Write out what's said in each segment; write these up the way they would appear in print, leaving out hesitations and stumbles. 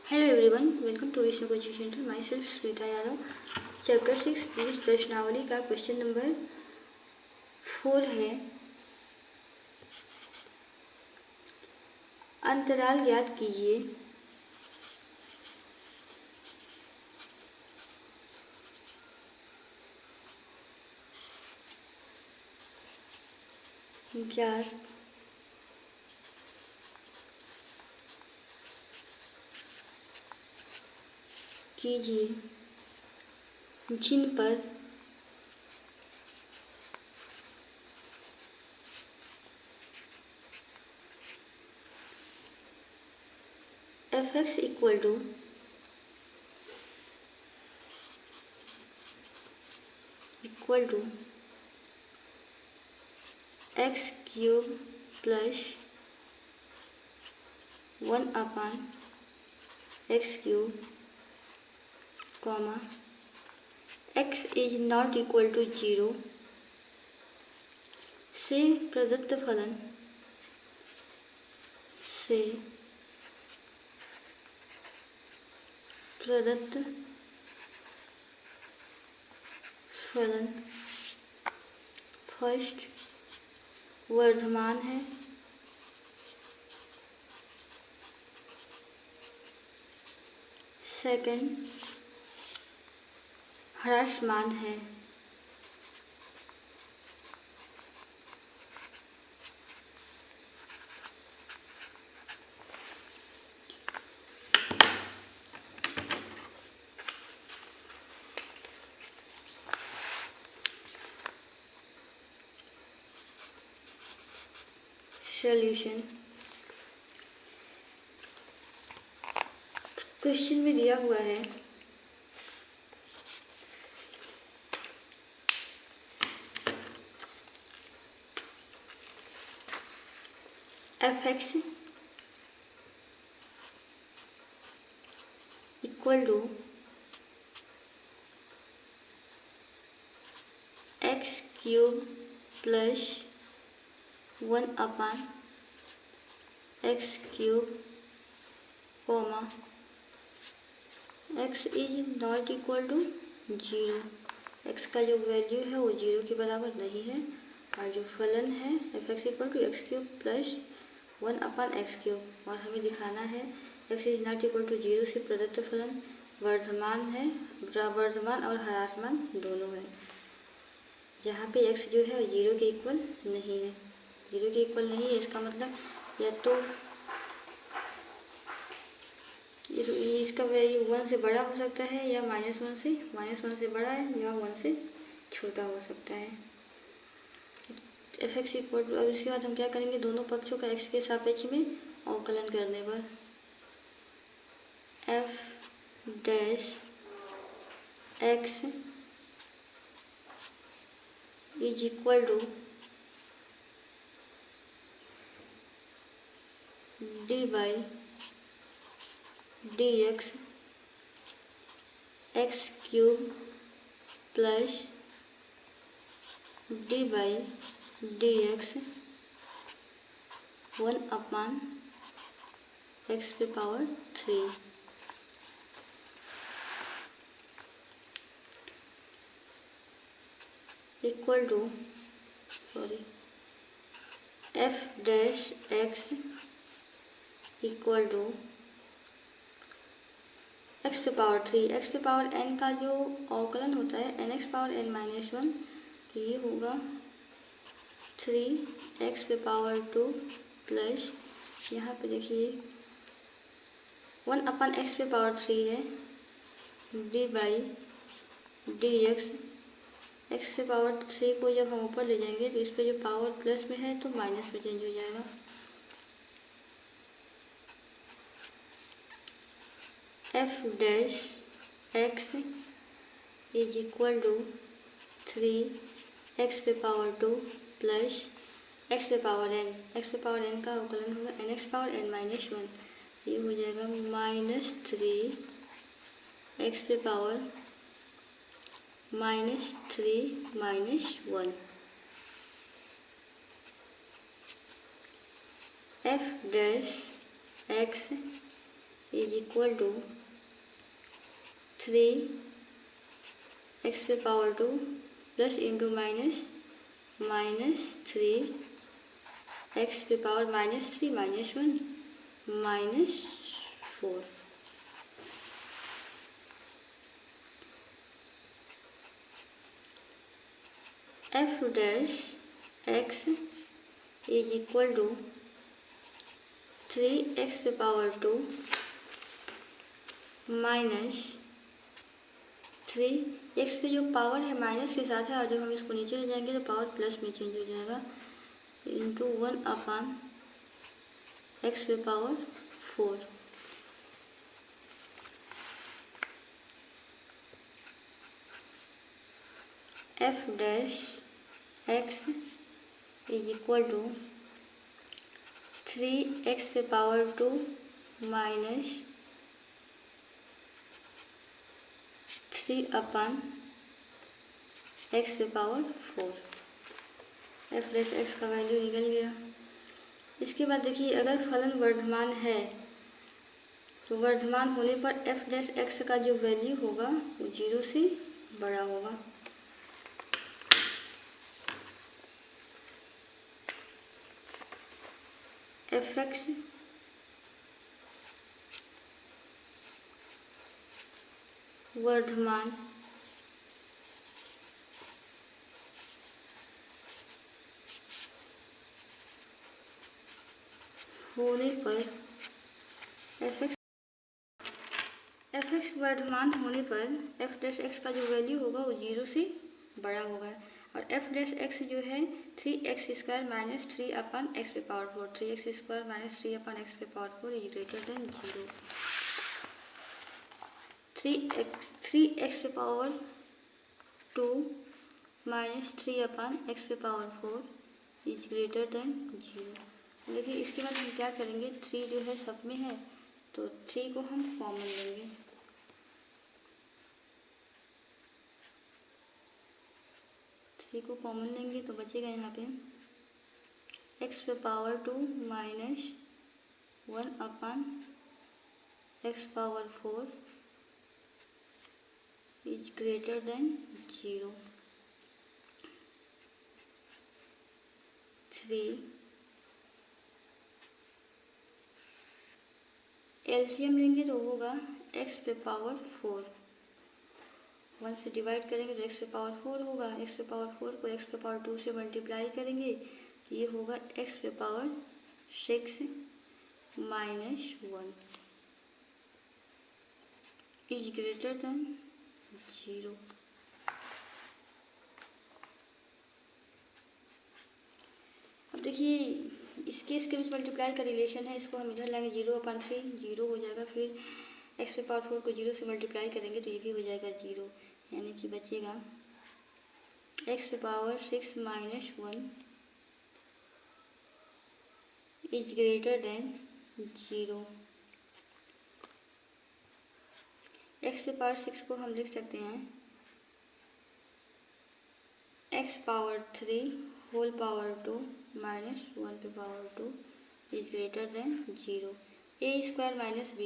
Hello everyone, welcome to Vishnu coaching centre. My self Shweta Yadav. Chapter 6 English प्रश्नावली का question number 4 है। अंतराल ज्ञात कीजिए। ज्ञात कीजिए जिन पर f(x) equal to x cube plus 1/x cube comma x is not equal to 0 से प्रदत्त फलन फर्स्ट वर्धमान है, सेकंड ह्रासमान है। सॉल्यूशन। क्वेश्चन में दिया हुआ है f(x) equal to x cube plus 1/x cube comma x is not equal to 0। x का जो वैल्यू है वो 0 के बराबर नहीं है और जो फलन है f(x) equal to x cube plus 1/x cube, और हमें दिखाना है x is not equal to 0 से प्रदत्त फलन वर्धमान है, वर्धमान और ह्रासमान दोनों है। जहाँ पे x जो है 0 के इक्वल नहीं है, 0 के इक्वल नहीं है, इसका मतलब या तो इसका वैल्यू 1 से बड़ा हो सकता है या -1 से बड़ा है या 1 से छोटा हो सकता है। f(x) इक्वल टू, अब इसके बाद हम क्या करेंगे, दोनों पक्षों का x के सापेक्ष में अवकलन करने पर f(x) is equal to d/dx x cube plus d/dx 1/x⁴ equal to f(x) equal to x⁴n का जो अवकलन होता है nxn-1, तो ये होगा 3x⁴ प्लस यहाँ पे देखिए 1/x⁴ है d/dx x⁴ को जब हम ऊपर ले जाएंगे तो इस पर जो पावर प्लस में है तो माइनस में चेंज हो जाएगा। f(x) is equal to 3x⁴ plus x⁴n का अवकलन होगा nxn-1, ये हो जाएगा -3x⁻1। f(x) is equal to 3 x पे power 2 plus into minus 3 x पे power -3 -1 -4। F dash x is equal to 3 x पे पावर 2 माइनस 3 एक्स पे जो पावर है माइनस के साथ है, और जब हम इसको नीचे ले जाएंगे तो पावर प्लस में चेंज हो जाएगा, इंटू 1 अपान एक्स पे power 4। F dash x is equal to 3 x पे पावर 2 माइनस 3 अपान एक्स पे पावर 4। एफ डैश एक्स का वैल्यू निकल गया। इसके बाद देखिए, अगर फलन वर्धमान है तो वर्धमान होने पर एफ डैश एक्स का जो वैल्यू होगा वो 0 से बड़ा होगा। एफ एक्स वर्धमान होने पर एफ एक्स वर्धमान होने पर एफ डैश एक्स का जो वैल्यू होगा वो 0 से बड़ा होगा, और एफ डैश एक्स जो है 3x² माइनस 3 अपान एक्स पे power 4, 3x² minus 3 upon x पे power 4 is greater than 0। 3x पे पावर 2 माइनस 3 अपान एक्स पे पावर 4 इज ग्रेटर देन 0। देखिए, इसके बाद हम क्या करेंगे, 3 जो है सब में है तो 3 को हम कॉमन लेंगे। को कॉमन लेंगे तो बचेगा यहाँ पे एक्स पे power 2 minus 1 upon x power 4 is greater than 0। 3 LCM लेंगे तो होगा एक्स पे पावर 4, 1 से डिवाइड करेंगे तो एक्स पे पावर 4 होगा, एक्स पे पावर 4 को एक्स पे पावर 2 से मल्टीप्लाई करेंगे, ये होगा एक्स पे power 6 minus 1 is greater than 0। अब देखिए, इसके बीच मल्टीप्लाई का रिलेशन है, इसको हम इधर लाएंगे 0/3 0 हो जाएगा, फिर एक्स पे पावर 4 को 0 से मल्टीप्लाई करेंगे तो ये भी हो जाएगा 0, यानी कि बचेगा एक्स पे power 6 minus 1 is greater than 0। X पे पावर 6 को हम लिख सकते हैं x power 3 whole power 2 minus 1 पे power 2 is greater than 0। a² minus b²,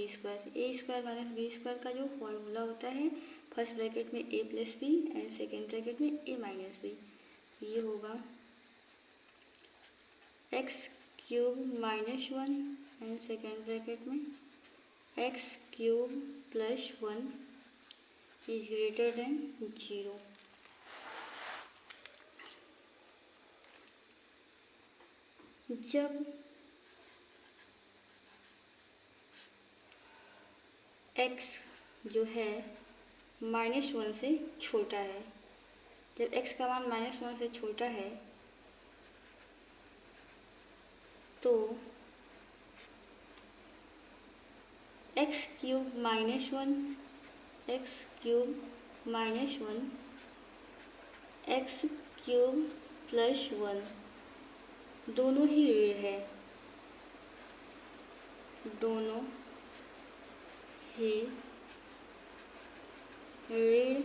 a² minus b² का जो फॉर्मूला होता है, फर्स्ट ब्रैकेट में a plus b and second bracket में a माइनस बी, ये होगा x³ minus 1 and second bracket में x³ plus 1 is greater than 0। जब x जो है -1 से छोटा है, जब x का मान -1 से छोटा है तो x³ minus 1 x³ minus 1 x³ plus 1 दोनों ही ऋण है, दोनों ही ऋण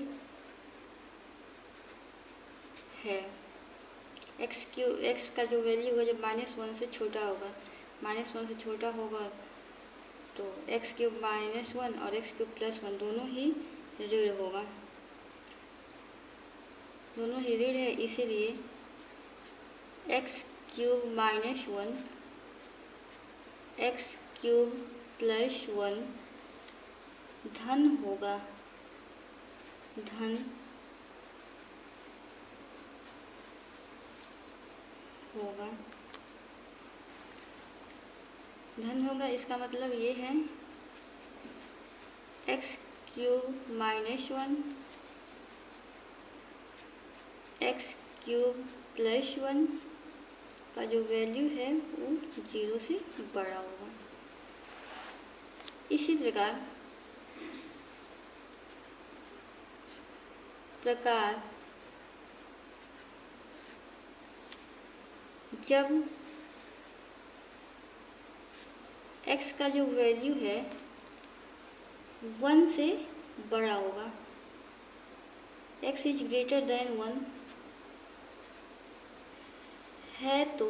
है। x का जो वैल्यू होगा जब -1 से छोटा होगा, -1 से छोटा होगा तो एक्स क्यूब माइनस 1 और एक्स क्यूब प्लस 1 दोनों ही ऋण होगा, दोनों ही ऋण है, इसीलिए x cube minus 1 x cube plus 1 धन होगा, धन होगा, धन होगा। इसका मतलब ये है x cube minus 1 x cube plus 1 का जो वैल्यू है वो 0 से बड़ा होगा। इसी प्रकार जब x का जो वैल्यू है 1 से बड़ा होगा, x इज ग्रेटर देन 1 है, तो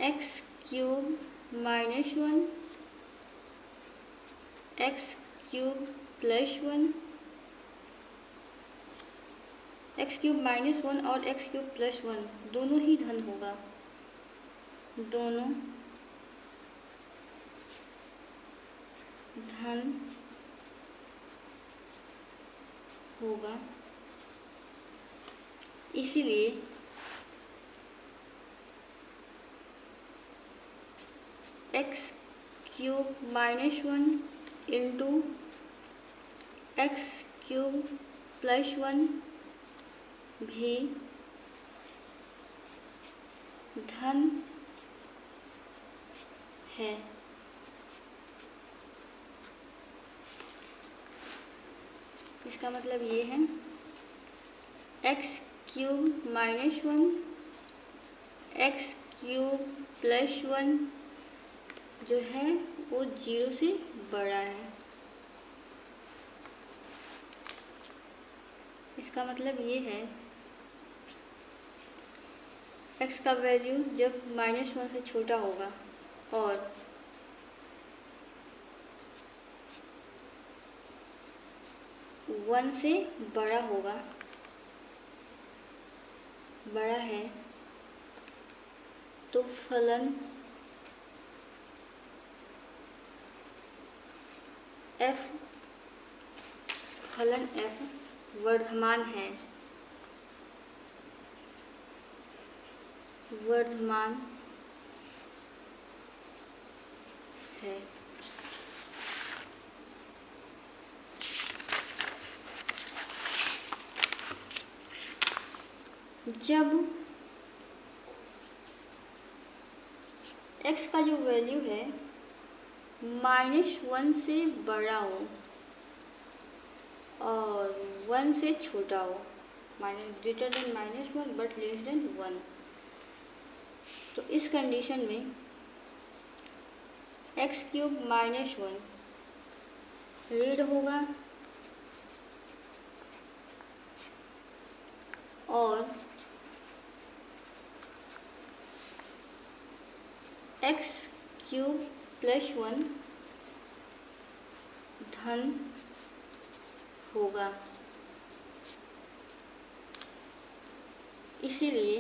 x cube minus 1 x cube plus 1 x cube minus 1 और एक्स क्यूब प्लस 1 दोनों ही धन होगा, दोनों धन होगा। इसीलिए x cube minus 1 into x cube plus 1 भी धन है। इसका मतलब ये है x cube minus 1 x cube plus 1 जो है वो 0 से बड़ा है। इसका मतलब ये है x का वैल्यू जब -1 से छोटा होगा और वन से बड़ा होगा, बड़ा है, तो फलन f वर्धमान है, वर्धमान है। जब x का जो वैल्यू है -1 से बड़ा हो और 1 से छोटा हो, greater than -1 but less than 1, तो इस कंडीशन में एक्स क्यूब -1 ऋण होगा और एक्स क्यूब प्लस 1 धन होगा। इसीलिए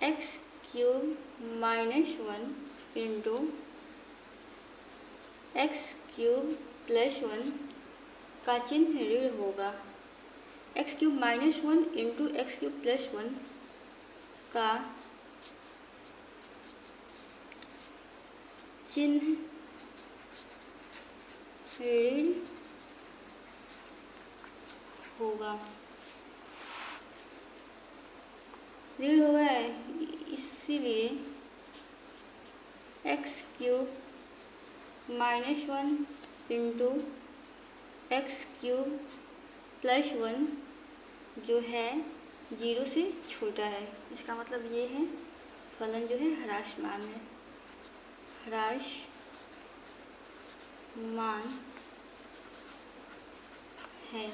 x cube -1 into x cube plus 1 का चिन्ह ऋण होगा। X cube -1 into x cube plus 1 का चिन्ह ऋण होगा, ऋण होगा। इसीलिए x cube -1 into x cube plus 1 जो है 0 से छोटा है। इसका मतलब ये है फलन जो है ह्रासमान है, ह्रासमान है।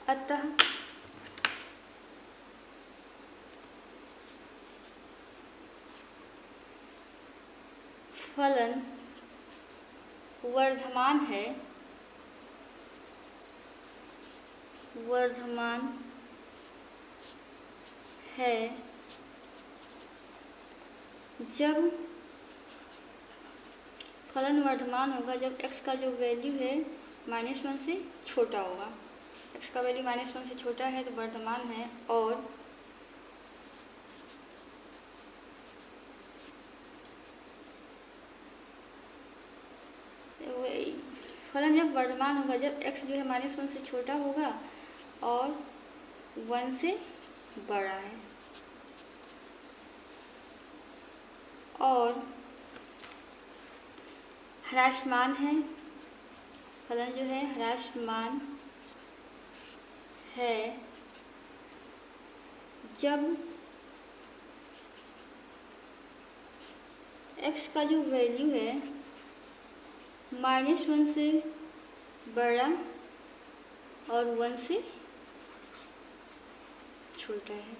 अतः फलन वर्धमान है, जब फलन वर्धमान होगा जब x का जो वैल्यू है -1 से छोटा होगा। x का वैल्यू -1 से छोटा है तो वर्धमान है, और फलन जब वर्धमान होगा जब x जो है -1 से छोटा होगा और 1 से बड़ा है, और ह्रासमान है। फलन जो है ह्रासमान है जब x का जो वैल्यू है -1 से बड़ा और 1 से छोटा है।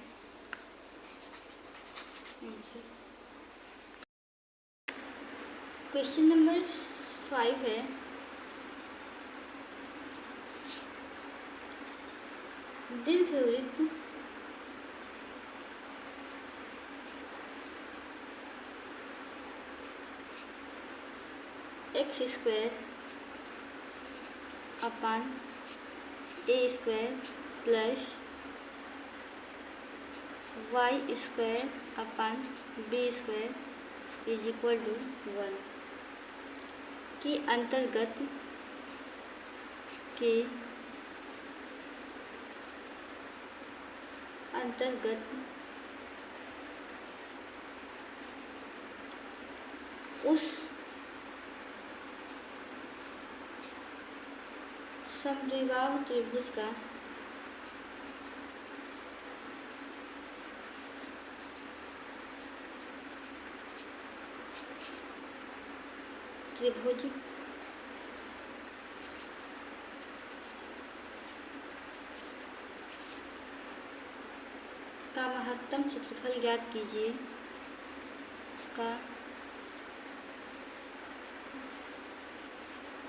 क्वेश्चन नंबर 5 है, दीर्घवृत्त x² upon a² plus y² upon b² is equal to 1 के अंतर्गत उस समद्विबाहु त्रिभुज का त्रिभुज का महत्तम क्षेत्रफल ज्ञात कीजिए, का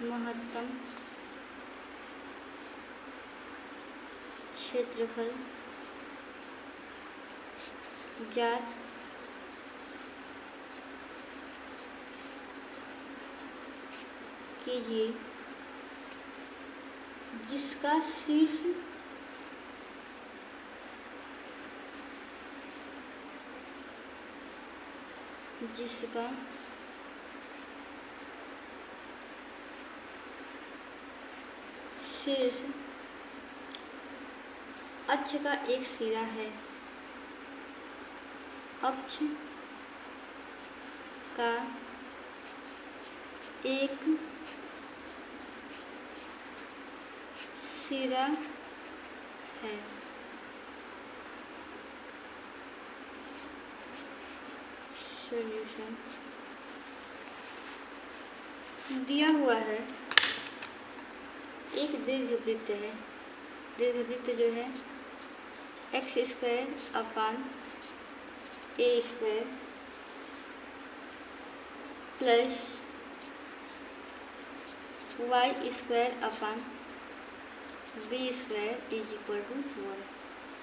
महत्तम क्षेत्रफल ज्ञात कीजिए जिसका शीर्ष अक्ष का एक सिरा है, अक्ष का एक सिरा है। सॉल्यूशन दिया हुआ है, एक दीर्घवृत्त है, दीर्घवृत्त जो है x² upon a² plus y² upon b² is equal to 1,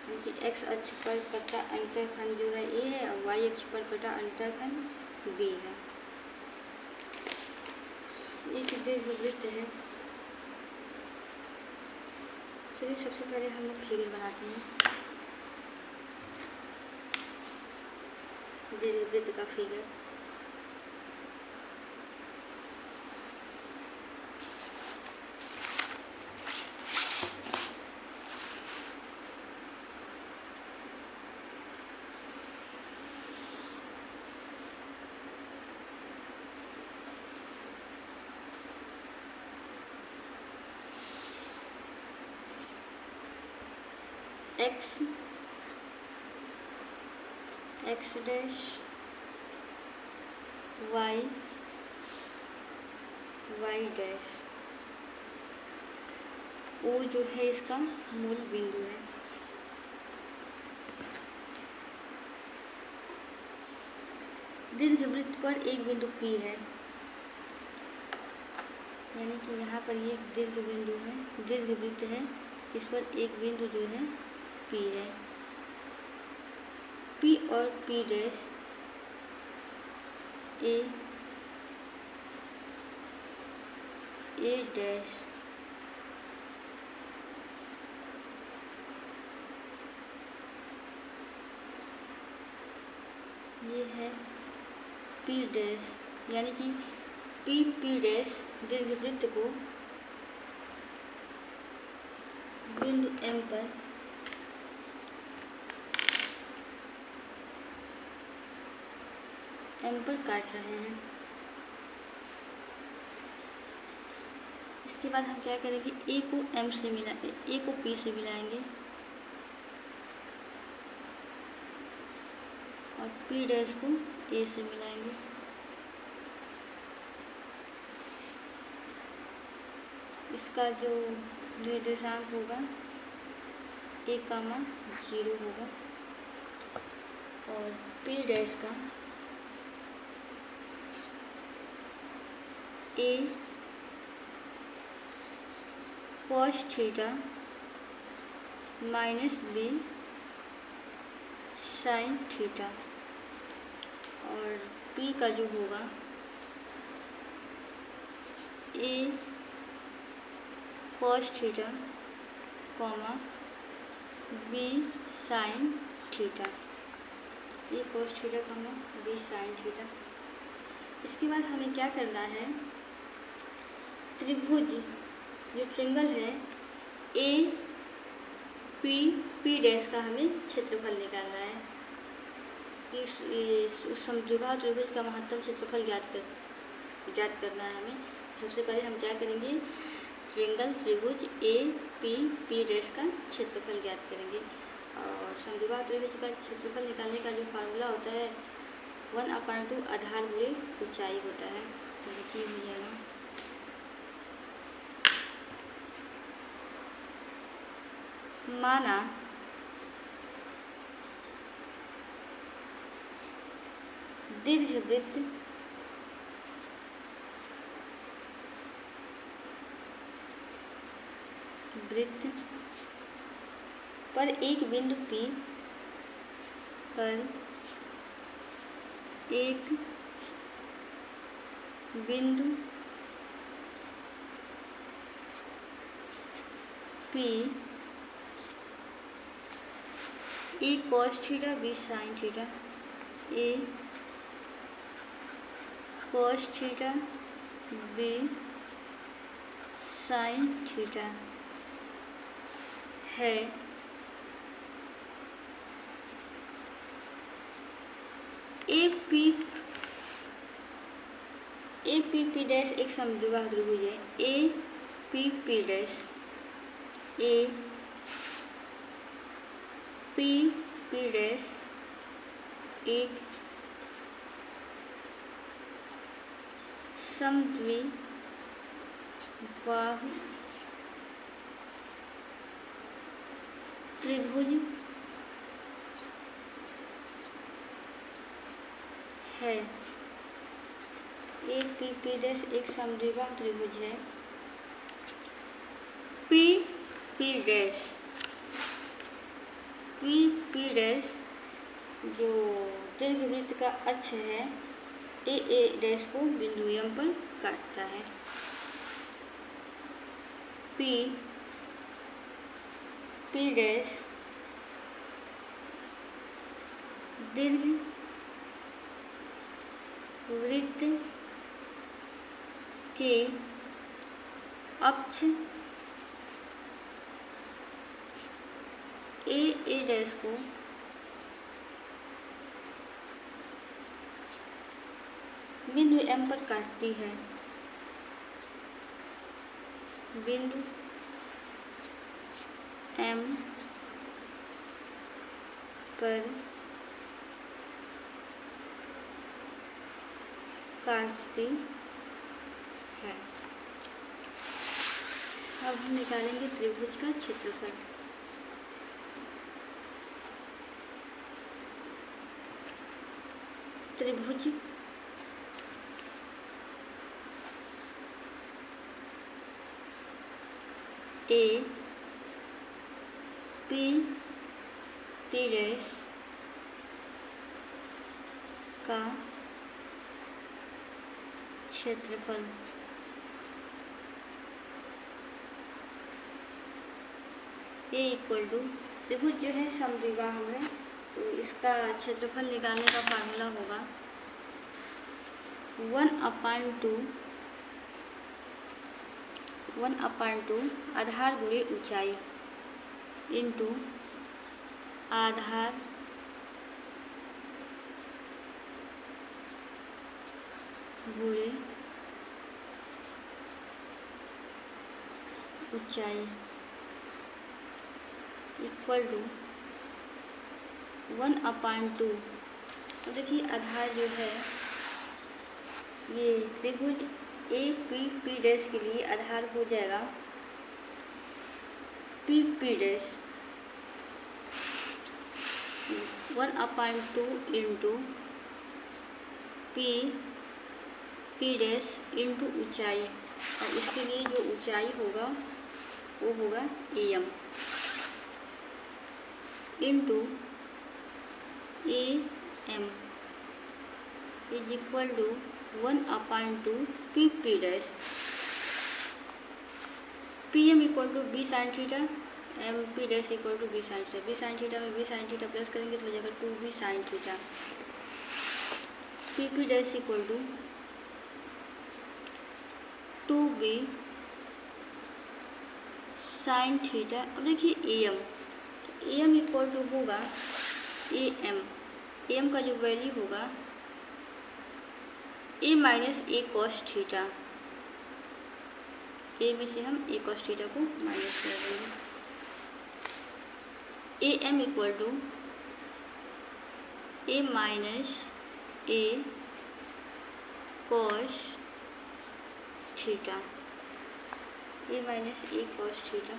क्योंकि x अक्ष पर कटा अंतःखंड जो है a है और y अक्ष पर कटा अंतःखंड b है। एक दीर्घवृत्त है। चलिए सबसे पहले हम लोग फिगर बनाते हैं, दीर्घवृत्त का figure. x dash y dash O जो है इसका मूल बिंदु है। दीर्घवृत्त पर एक बिंदु P है, यानी कि यहाँ पर ये दीर्घ बिंदु है, दीर्घवृत्त है, इस पर एक बिंदु जो है P है। P और P डैश A डैश ये है P डैश, यानी कि P डैश दीर्घवृत्त को बिंदु M पर काट रहे हैं। इसके बाद हम क्या करेंगे, A को M से मिला, A को P से मिलाएंगे और P डैश को A से मिलाएंगे। इसका जो निर्देशांक होगा 1,0 होगा और P डैश का A cos theta minus B sin theta और P का जो होगा A cos theta comma B sin theta, A cos theta comma B sin theta. इसके बाद हमें क्या करना है, त्रिभुज जो ट्रिंगल है A P डैश का हमें क्षेत्रफल निकालना है। उस समद्विबाहु त्रिभुज का महत्तम क्षेत्रफल ज्ञात करना है हमें। सबसे पहले हम क्या करेंगे, ट्रिंगल त्रिभुज A P डैश का क्षेत्रफल ज्ञात करेंगे और समद्विबाहु त्रिभुज का क्षेत्रफल निकालने का जो फार्मूला होता है 1/2 आधार गुणे ऊंचाई होता है। तो देखिए हो जाएगा, माना दीर्घवृत्त पर एक बिंदु P पर एक बिंदु P A cos theta B sin theta, A cos theta B sin theta है। P डैश एक समद्विबाहु त्रिभुज है। P डैश P डैश एक समद्विबाहु त्रिभुज है। P डैश एक समद्विबाहु त्रिभुज है। P डैश जो दीर्घवृत्त का अक्ष है A डैश को बिंदु M पर काटता है। P डैश दीर्घवृत्त के अक्ष A डैश को बिंदु M पर काटती है। बिंदु M पर काटती है। अब हम निकालेंगे त्रिभुज का क्षेत्रफल। त्रिभुज ए पी पी डैश का क्षेत्रफल ए इक्वल टू, त्रिभुज जो है समद्विबाहु है तो इसका क्षेत्रफल निकालने का फार्मूला होगा 1/2 आधार गुणे ऊंचाई इंटू आधार गुणे ऊंचाई इक्वल टू 1/2। तो देखिए आधार जो है ये त्रिभुज ए पी पी डैश के लिए आधार हो जाएगा P P dash 1/2 into P P dash into ऊंचाई, और इसके लिए जो ऊंचाई होगा वो होगा M into A M is equal to 1/2 P P dash. P M equal to B sine theta, M P dash equal to B sine theta. B sine theta में बी साइन थीटा प्लस करेंगे तो हो जाएगा 2b sine theta. P P dash equal to 2b sine theta. अब देखिए ए M equal to होगा A M का जो वैल्यू होगा A minus A cos theta. A में से हम ए कॉस थीटा को माइनस कर देंगे। A M equal to A minus A cos theta, A minus A cos theta.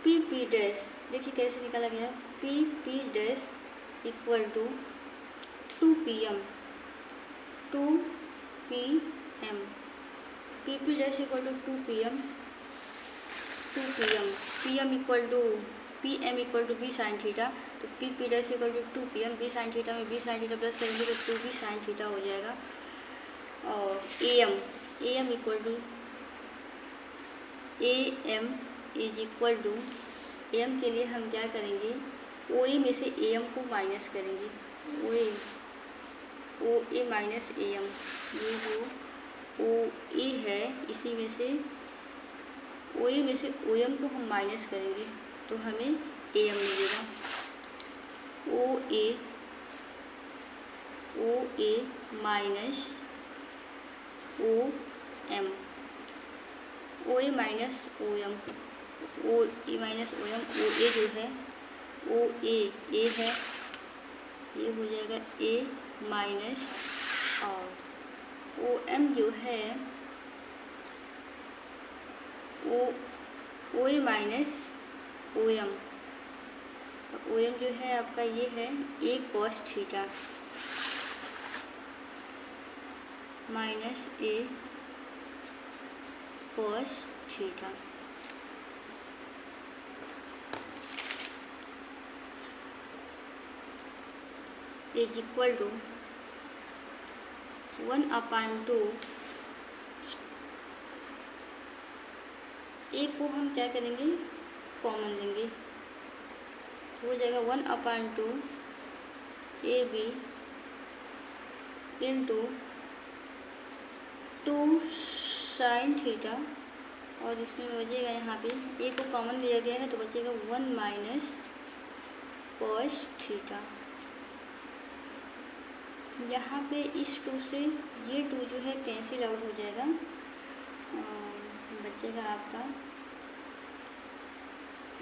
P P dash देखिए कैसे निकाला गया, P P dash equal to 2pm P P dash equal to 2pm pm equal to P M equal to B sine theta. तो P P dash equal to 2pm, B sine theta में b sine theta plus करेंगे तो 2b sine theta हो जाएगा। और A M equal to A M is equal to, M के लिए हम क्या करेंगे, ओ ए में से ए एम को माइनस करेंगे, ओ ए माइनस ए एम। ये जो ओ ए है इसी में से ओ ए में से ओ एम को हम माइनस करेंगे तो हमें ए एम मिलेगा। ओ A minus O M, O A minus O M, O A minus O M. ओ ए जो है ओ ए है, ये हो जाएगा ए माइनस, और ओ एम जो है O A minus O M. O M जो है आपका ये है A cos theta minus A cos theta. Is equal to 1/2। A को हम क्या करेंगे, कॉमन लेंगे, हो जाएगा 1/2 A B into 2 sine theta, और इसमें बचेगा यहाँ पे ए को कॉमन लिया गया है तो बचेगा 1 माइनस कॉस थीटा। यहाँ पे इस 2 से ये 2 जो है कैंसिल आउट हो जाएगा, बचेगा आपका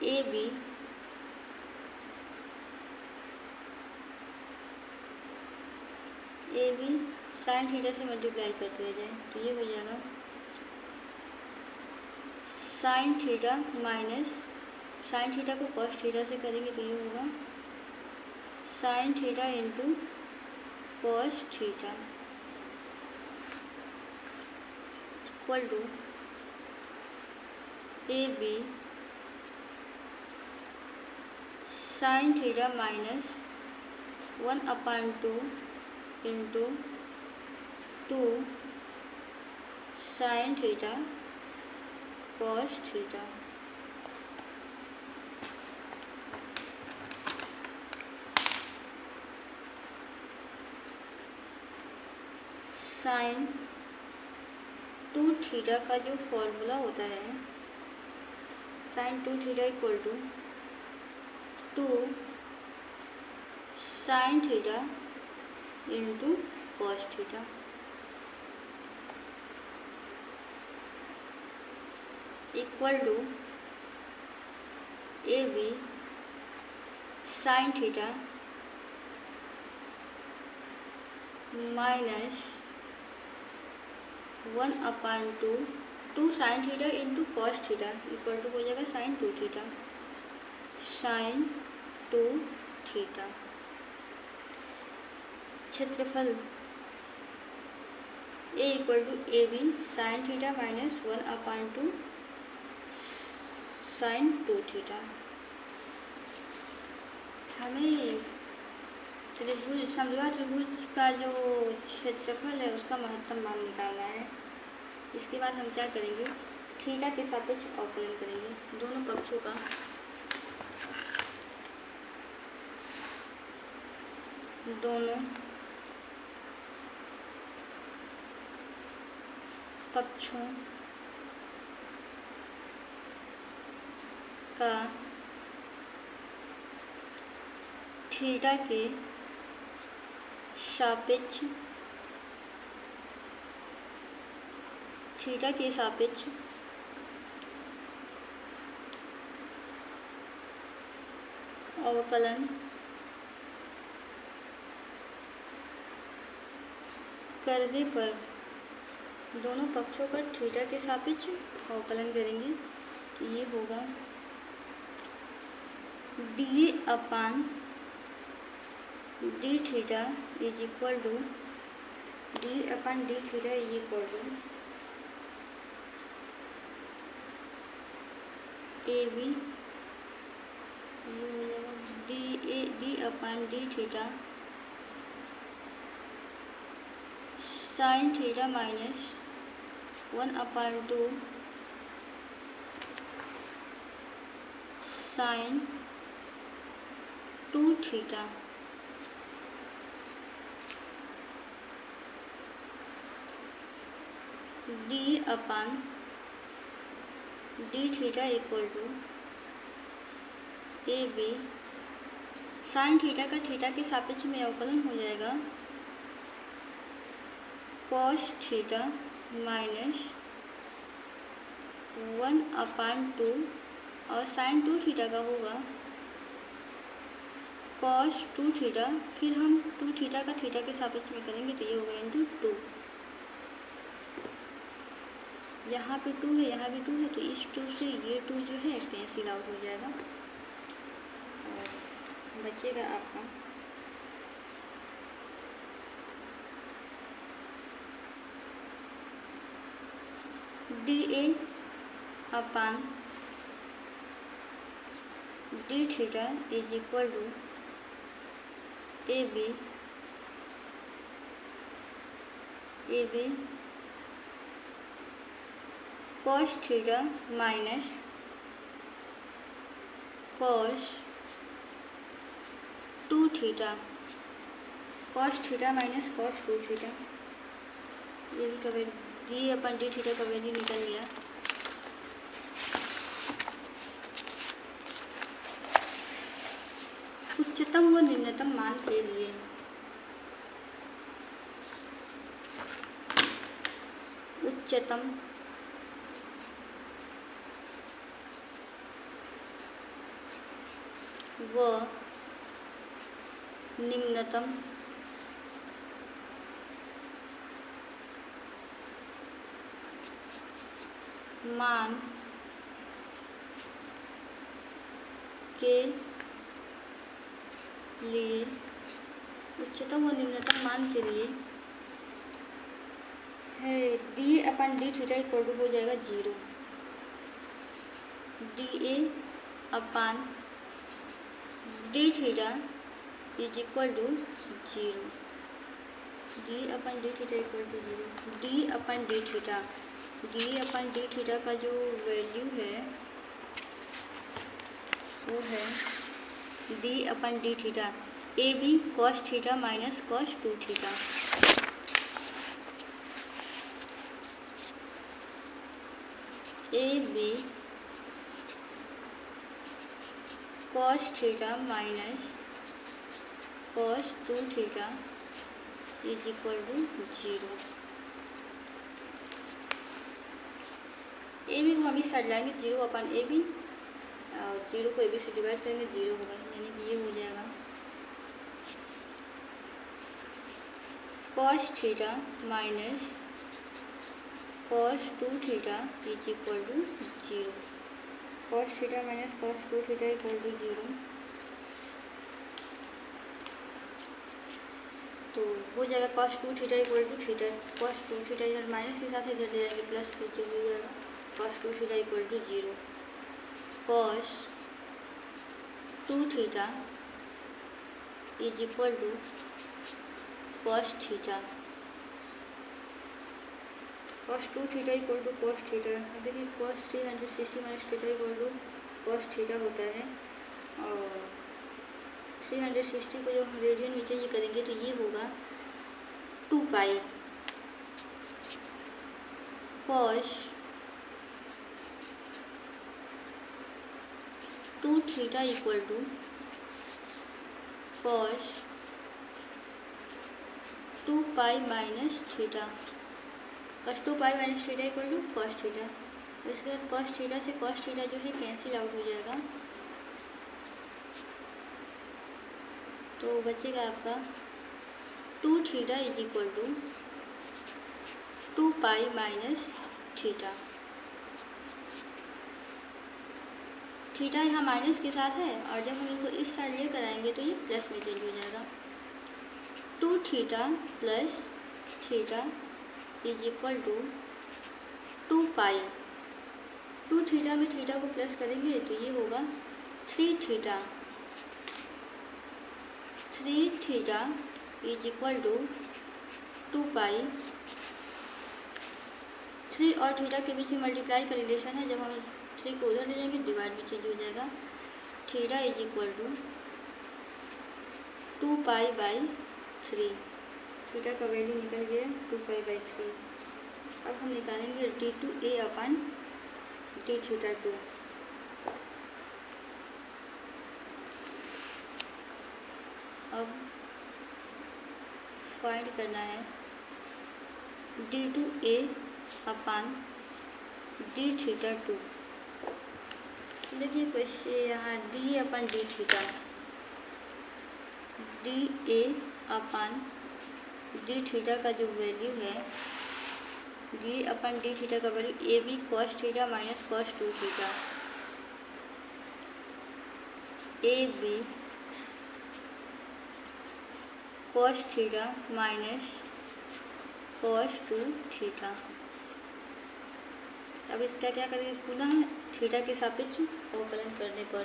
ए बी साइन थीटा से मल्टीप्लाई करते जाए तो ये हो जाएगा sine theta minus sine theta को कॉस थीटा से करेंगे तो ये होगा sine theta into cos theta equal to A B sine theta minus 1/2 into 2 sine theta cos theta. Sine 2 theta का जो फॉर्मूला होता है sine 2 theta equal to 2 sine theta into cos theta equal to A B sine theta minus 1/2 2 sine theta into cos theta equal to हो जाएगा sine 2 theta sine 2 theta. क्षेत्रफल A equal to A B sine theta minus 1/2 sine 2 theta. हमें त्रिभुज समद्विबाहु त्रिभुज का जो क्षेत्रफल है उसका महत्तम मान निकालना है। इसके बाद हम क्या करेंगे, थीटा के सापेक्ष अवकलन करेंगे दोनों पक्षों का। दोनों पक्षों का थीटा के सापेक्ष अवकलन करने पर दोनों पक्षों का थीटा के सापेक्ष अवकलन करेंगे। ये होगा d theta is equal to d theta is equal to A b d theta sine theta minus 1/2 sine 2 theta d theta equal to A B sine theta का थीटा के सापेक्ष में अवकलन हो जाएगा कॉस थीटा माइनस 1/2 और sign 2 theta का होगा कॉस 2 थीटा। फिर हम 2 थीटा का थीटा के सापेक्ष में करेंगे तो ये होगा इंटू 2। यहाँ पे 2 है, यहाँ भी 2 है, तो इस 2 से ये 2 जो है कैंसिल आउट हो जाएगा और बचेगा आपका d theta is equal to A b cos theta minus cos 2 theta cos theta minus cos 2 theta. ये भी कभी डी थीटा का वैल्यू निकल गया। उच्चतम व निम्नतम मान के लिए उच्चतम व निम्नतम मान के लिए उच्चतम और निम्नतम मान के लिए है d upon d theta equal to हो जाएगा 0। D a upon d theta is equal to 0। D upon d theta equal to 0। D upon d theta का जो वैल्यू है वो है d upon d theta A b cos theta minus cos 2 theta. A b cos theta minus cos 2 theta is equal to 0। A b को हम इस side लाएंगे 0 अपन A B और 0 को ए बी से डिवाइड करेंगे 0 होगा, यानी कि ये हो जाएगा cos theta minus cos 2 theta is equal to 0। Cos theta minus cos 2 theta equal to 0। तो हो जाएगा cos 2 theta equal to theta, cos 2 theta इधर माइनस के साथ इधर ले जाएंगे प्लस, फिर जो हो जाएगा cos 2 theta equal to 0। Cos 2 theta is equal to cos theta. Cos 2 theta equal to cos theta. देखिए cos 360 minus theta equal to cos theta होता है, और 360 को जब हम रेडियन में चेंज करेंगे तो ये होगा 2 pi cos 2 theta equal to cos 2 pi minus theta. Cos 2 pi minus theta equal to cos theta. इसके बाद कॉस थीटा से कॉस थीटा जो है कैंसिल आउट हो जाएगा, तो बचेगा आपका 2 theta is equal to 2 pi minus theta. Theta यहाँ माइनस के साथ है, और जब हम इनको इस साइड लेकर आएंगे तो ये प्लस में चेंज हो जाएगा। 2 theta plus theta is equal to 2 pi. 2 theta में थीटा को प्लस करेंगे तो ये होगा 3 theta. 3 theta is equal to 2 pi. 3 और थीटा के बीच में मल्टीप्लाई का रिलेशन है, जब हम 3 को उधर ले जाएंगे डिवाइड में चेंज हो जाएगा। Theta is equal to 2 pi by 3। Theta का वैल्यू निकल गया 2 पाई बाई 3। अब हम निकालेंगे d2a अपन d थीटा 2। अब फाइंड करना है d2a अपन d थीटा 2। देखिए क्वेश्चन यहाँ d upon d theta, d a upon d theta का जो वैल्यू है, d अपन d थीटा का वैल्यू ए b cos theta minus cos 2 theta. ए b cos theta minus cos 2 theta. अब इसका क्या करेंगे, पुनः थीटा के सापेक्ष अवकलन करने पर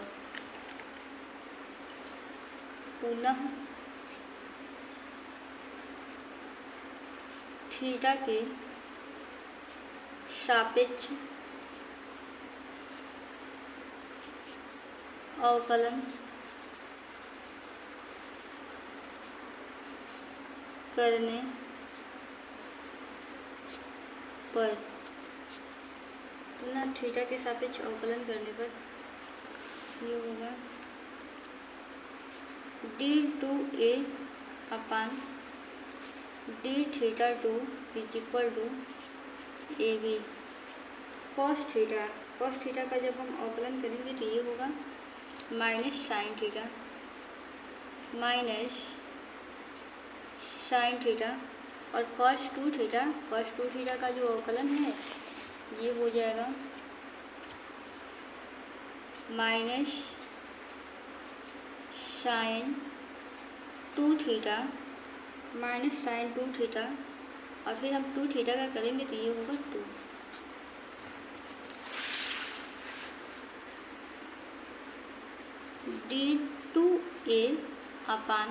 पुनः थीटा के सापेक्ष अवकलन करने पर, पुनः थीटा के सापेक्ष अवकलन करने पर ये होगा d2a upon d theta 2 is equal to A b cos theta. Cos theta का जब हम अवकलन करेंगे तो ये होगा minus sine theta minus sine theta, और कॉस 2 थीटा का जो अवकलन है ये हो जाएगा minus sine 2 theta minus sine 2 theta, और फिर हम 2 थीटा का करेंगे तो ये होगा 2। d2a upon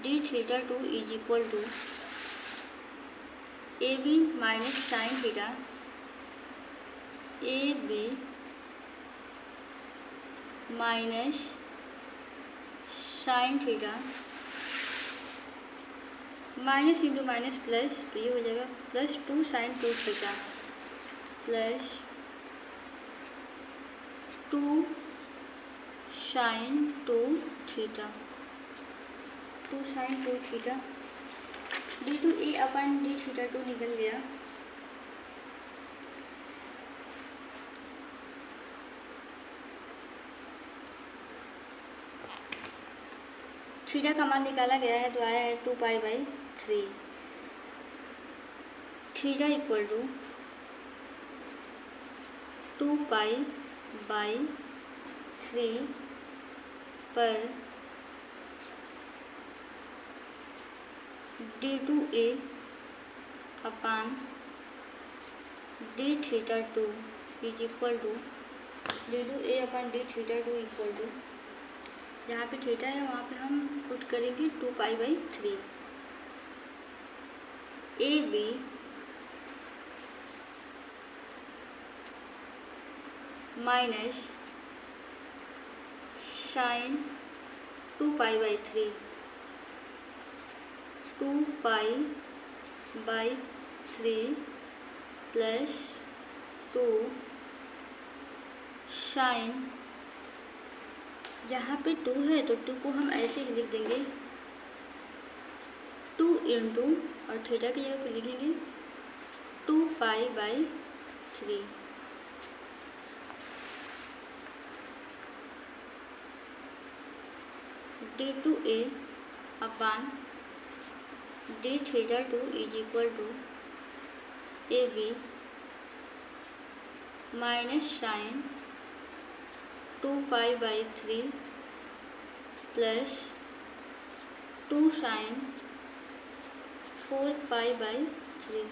d theta 2 is equal to A B minus sine theta A B minus sine theta minus into minus plus, तो ये हो जाएगा plus 2 sine 2 theta plus 2 sine 2 theta, 2 sine 2 theta d2a upon d theta 2 निकल गया। Theta का मान निकाला गया है तो आया है 2π/3। थीटा इक्वल टू 2π/3 पर d2a upon d theta 2 is equal to d2a upon d theta 2 equal to, जहाँ पे थीटा है वहाँ पे हम पुट करेंगे 2π/3 A B minus sine 2π/3 2π/3 plus 2 sine, जहाँ पे 2 है तो 2 को हम ऐसे ही लिख देंगे 2 इंटू और थीटा की जगह पे लिखेंगे 2π/3 d2a upon d theta 2 is equal to A B minus sine 2π/3 plus 2 sine 4π/3।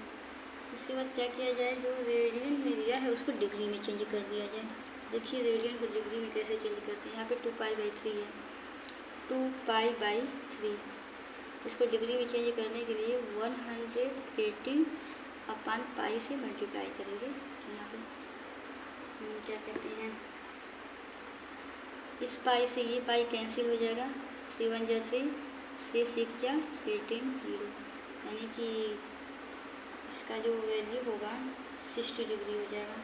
इसके बाद क्या किया जाए, जो रेडियन में दिया है उसको डिग्री में चेंज कर दिया जाए। देखिए रेडियन को डिग्री में कैसे चेंज करते हैं। यहाँ पे 2π/3 है, 2π/3 इसको डिग्री में चेंज करने के लिए 180 अपान पाई से मल्टीप्लाई करेंगे। यहाँ पे क्या कहते हैं, इस पाई से ये पाई कैंसिल हो जाएगा, 3 1 जा 3, 3 6 जा 18 0, यानी कि इसका जो वैल्यू होगा 60 डिग्री हो जाएगा।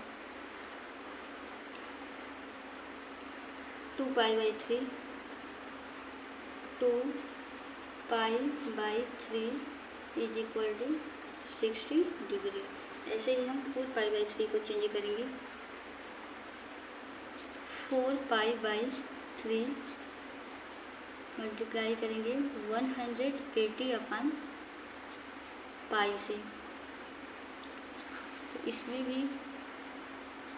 2π/3 2π/3 इज इक्वल टू 60 डिग्री। ऐसे ही हम 4π/3 को चेंज करेंगे। 4π/3 मल्टीप्लाई करेंगे 180 अपान पाई से, तो इसमें भी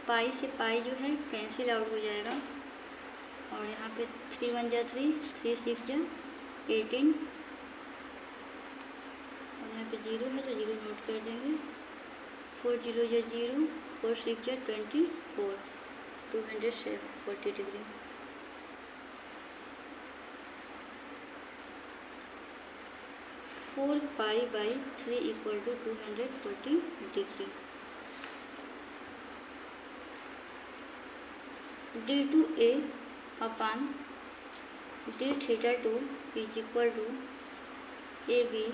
पाई से पाई जो है कैंसिल आउट हो जाएगा, और यहाँ पे 3 1 जा 3, 3 6 जा 18, और यहाँ पे 0 है तो 0 नोट कर देंगे। 4 0 जा 0, 4 6 जा 24, 240 degree. Four π/3 equal to 240 degree. d2a upon d theta 2 is equal to A B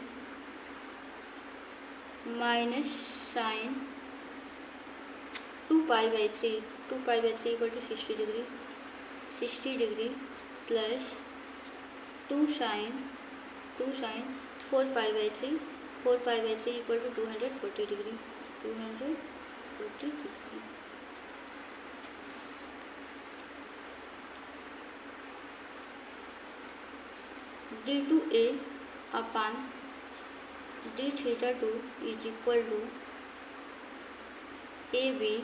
minus sine 2π/3, 2π/3 equal to 60 degree, 60 degree plus 2 sine 4π/3, 4π/3 equal to 240 degree, 240 degree. d2a upon d theta 2 is equal to A B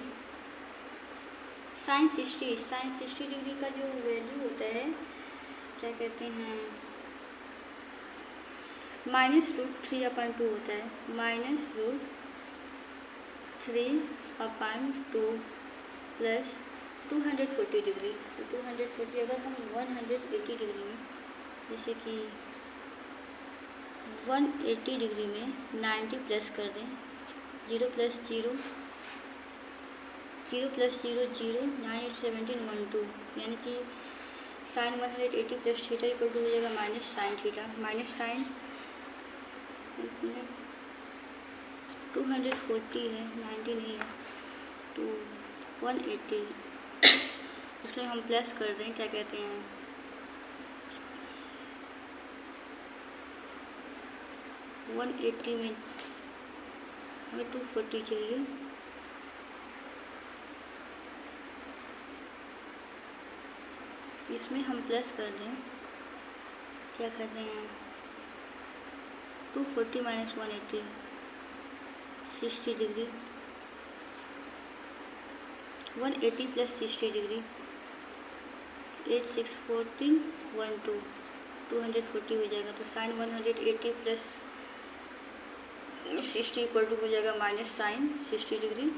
sine 60 degree का जो value होता है क्या कहते हैं, -√3/2 होता है, -√3/2 plus 240 degree. तो 240 अगर हम 180 डिग्री में, जैसे कि 180 डिग्री में 90 प्लस कर दें, 0 + 0 0 + 0 0 9 8 17 1 2, यानी कि sin 180 plus theta equal to हो जाएगा minus sine theta, minus sine 240 है, 90 नहीं है, तो 180 इसलिए हम प्लस कर दें, क्या कहते हैं 180 में हमें 240 चाहिए, इसमें हम प्लस कर दें, क्या कहते हैं 240 - 180 60 डिग्री, 180 + 60 डिग्री 8 6 14 1 2 240 हो जाएगा। तो sin 180 + 60 इक्वल टू हो जाएगा माइनस साइन 60 डिग्री,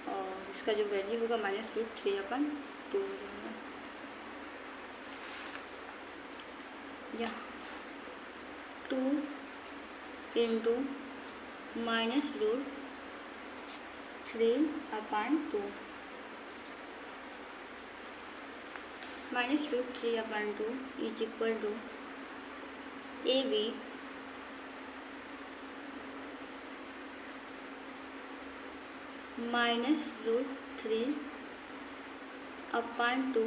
और इसका जो वैल्यू होगा -√3/2 हो जाएगा। यहाँ 2 × -√3/2 -√3/2 इज इक्वल टू AB -√3/2,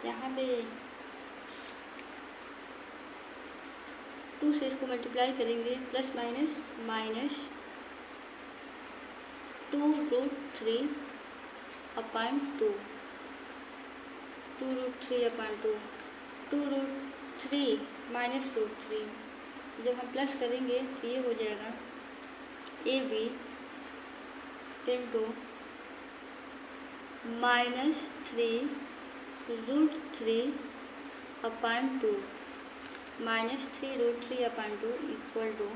यहाँ पे 2 से इसको मल्टीप्लाई करेंगे, प्लस माइनस -2√3/2 2√3/2 2√3 -√3, जब हम प्लस करेंगे तो ये हो जाएगा AB × -3√3/2 -3√3/2 equal to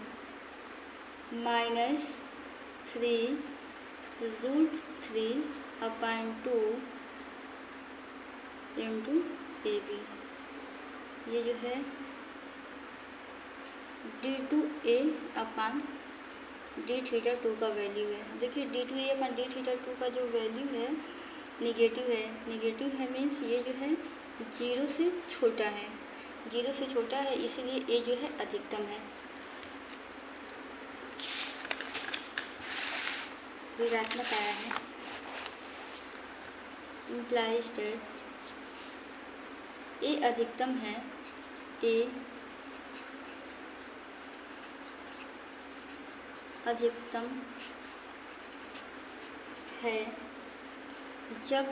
-3√3/2 into AB। ये जो है d2a/d2 का वैल्यू है। देखिए d2a/d2 का जो वैल्यू है निगेटिव है, निगेटिव है मीन्स ये जो है 0 से छोटा है, 0 से छोटा है, इसलिए a जो है अधिकतम है। ऋणात्मक आया है, implies that a अधिकतम है, a अधिकतम है जब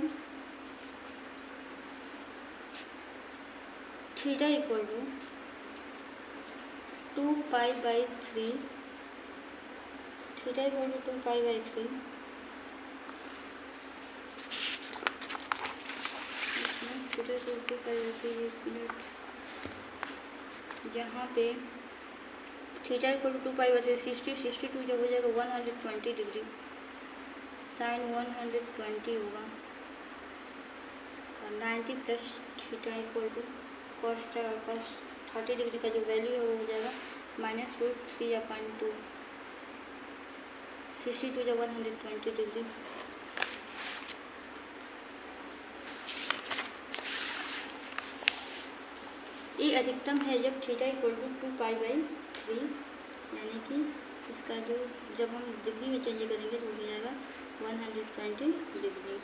theta equal to 2π/3, theta equal to 2π/3, theta equal to 2π/3, 1 minute, यहाँ पे थीटा इक्वल टू 2π/3 62 जब हो जाएगा 120 डिग्री, साइन 120 होगा, और 90 plus theta equal to cos 30 degree का जो वैल्यू है वो हो जाएगा -√3/2, 62 जब 120 डिग्री। ये अधिकतम है जब थीटा इक्वल टू 2π/3, यानी कि इसका जो जब हम डिग्री में चेंज करेंगे तो हो जाएगा 120 डिग्री।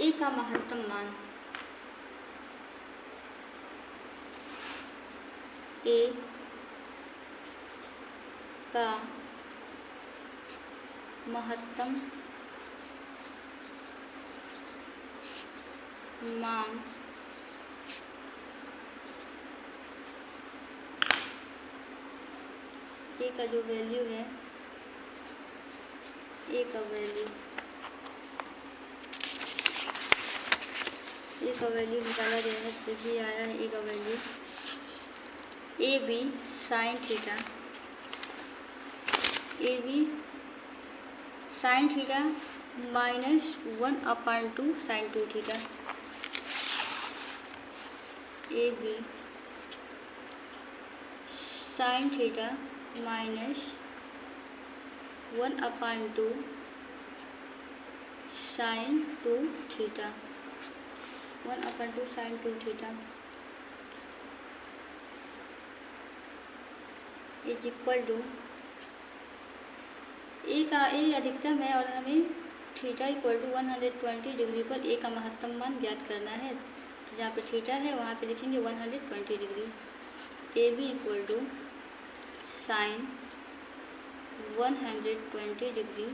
ए का महत्तम मान, ए का महत्तम मान ए का जो वैल्यू है, ए का वैल्यू का वैल्यू निकाला गया है। देखिए आया है ए का value A B sine theta, A B sine theta -1/2 sine 2 theta, A B sine theta -1/2 sine 2 theta, 1/2 sine 2 theta is equal to A का ए अधिकतम है और हमें थीटा इक्वल टू 120 डिग्री पर ए का महत्तम मान ज्ञात करना है। तो जहाँ पे थीटा है वहाँ पे लिखेंगे 120 degree. A b equal to sine 120 degree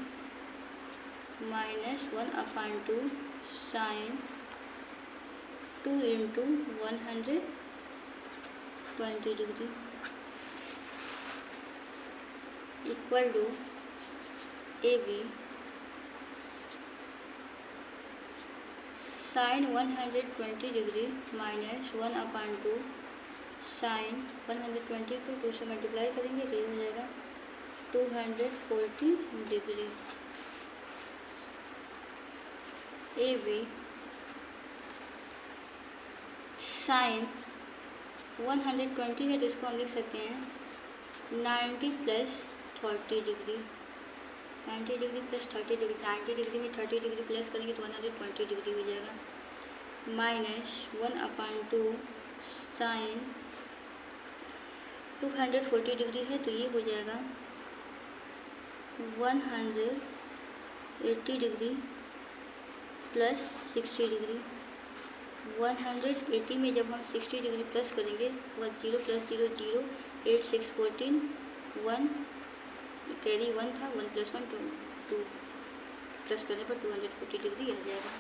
-1/2 sine 2 into 120 degree equal to A B sine 120 degree -1/2 sine 120 को 2 से मल्टीप्लाई करेंगे तो ये हो जाएगा 240 डिग्री। ए बी साइन 120 है तो इसको हम लिख सकते हैं 90 + 30 डिग्री, 90 डिग्री + 30 डिग्री, 90 डिग्री में 30 डिग्री प्लस करेंगे तो 120 डिग्री हो जाएगा -1/2 साइन 240 डिग्री है तो ये हो जाएगा 180 डिग्री + 60 डिग्री। 180 में जब हम 60 डिग्री प्लस करेंगे 0 + 0 0 8 6 14 1 कैरी 1 था 1 + 1 2 प्लस करने पर 240 डिग्री आ जाएगा।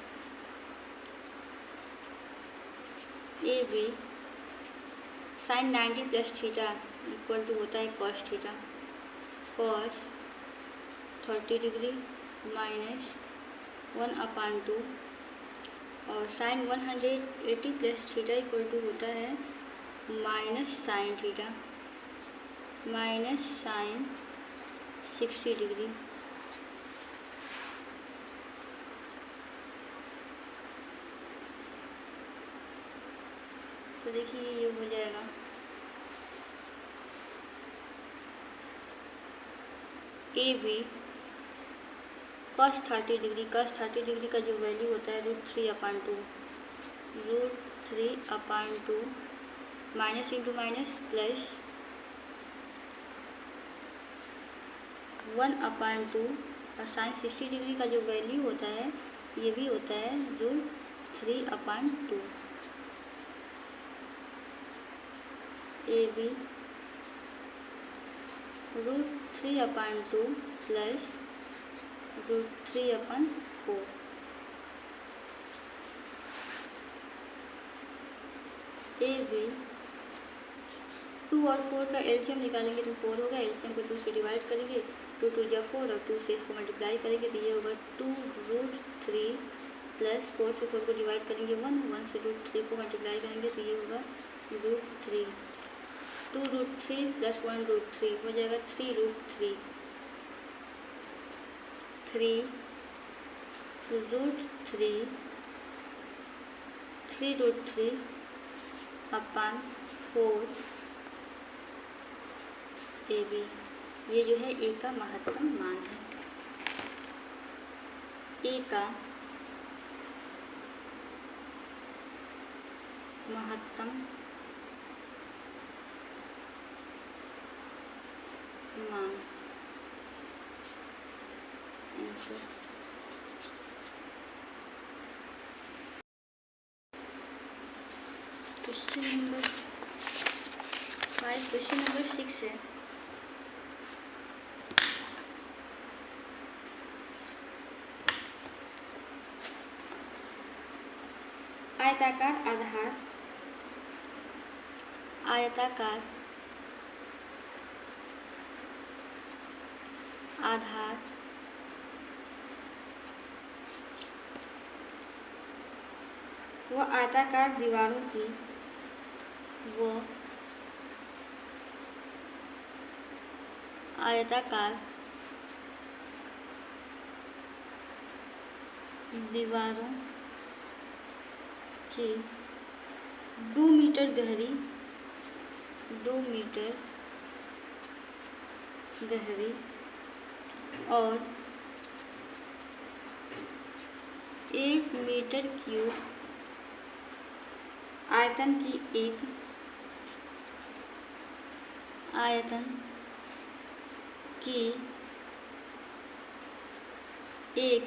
A B sine 90 + theta equal to होता है कॉस थीटा, कॉस 30 डिग्री -1/2 और साइन 180 + थीटा इक्वल टू होता है minus sine theta sine 60 degree. तो देखिए ये हो जाएगा a b cos 30 degree, cos 30 degree का जो वैल्यू होता है √3/2, √3/2 माइनस इंटू माइनस प्लस 1/2 और साइन 60 डिग्री का जो वैल्यू होता है ये भी होता है √3/2। A b √3/2 plus √3/4। A b 2 और 4 का एलसीएम निकालेंगे तो 4 होगा, एलसीएम को 2 से डिवाइड करेंगे, 2 2 जा 4 और 2 से इसको मल्टीप्लाई करेंगे तो ये होगा 2√3 प्लस 4 से 4 को डिवाइड करेंगे 1 से √3 को मल्टीप्लाई करेंगे तो ये होगा √3, 2√3 + 1√3 हो जाएगा 3√3, 3√3/4 ए बी। ये जो है ए का महत्तम मान है। ए का महत्तम मान answer. Question number 5, question number 6 है। आयताकार आधार, आयताकार आधार वह आयताकार दीवारों की आयताकार दीवारों की 2 मीटर गहरी और 8 मीटर क्यूब आयतन की एक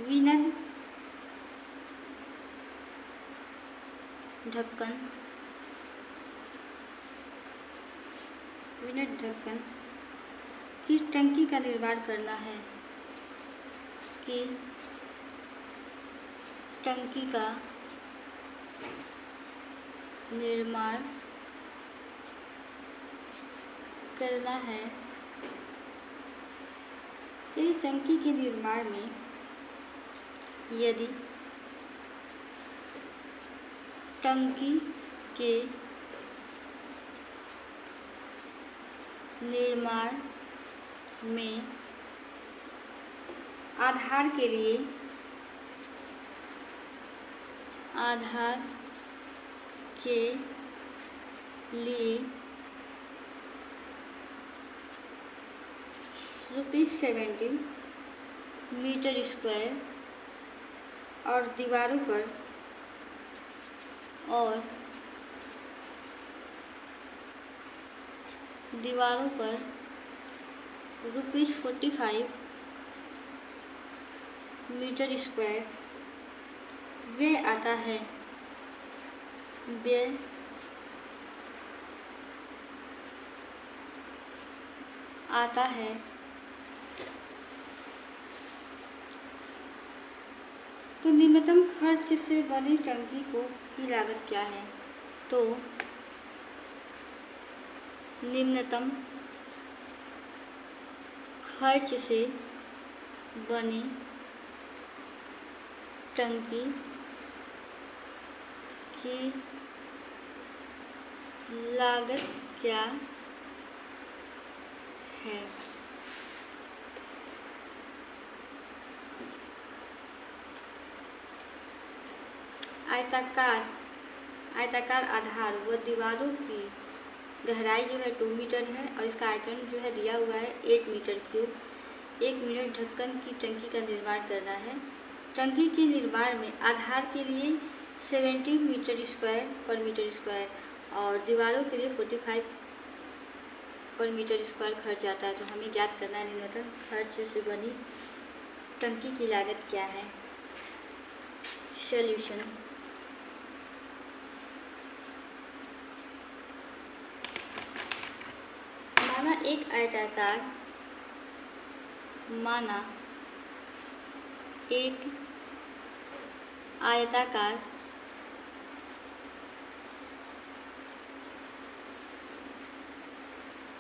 विनर ढक्कन की टंकी का निर्माण करना है इस टंकी के निर्माण में यदि टंकी के निर्माण में आधार के लिए ₹70 मीटर स्क्वायर और दीवारों पर ₹45 मीटर स्क्वायर व्यय आता है तो निम्नतम खर्च से बनी टंकी की लागत क्या है? तो निम्नतम खर्च से बनी टंकी की लागत क्या है? आयताकार आधार व दीवारों की गहराई जो है 2 मीटर है और इसका आयतन जो है दिया हुआ है 8 मीटर क्यूब। 1 मिनट ढक्कन की टंकी का निर्माण करना है। टंकी के निर्माण में आधार के लिए 70 मीटर स्क्वायर पर मीटर स्क्वायर और दीवारों के लिए 45 पर मीटर स्क्वायर खर्च आता है। तो हमें ज्ञात करना है निम्नतम खर्च से बनी टंकी की लागत क्या है। सॉल्यूशन माना एक आयताकार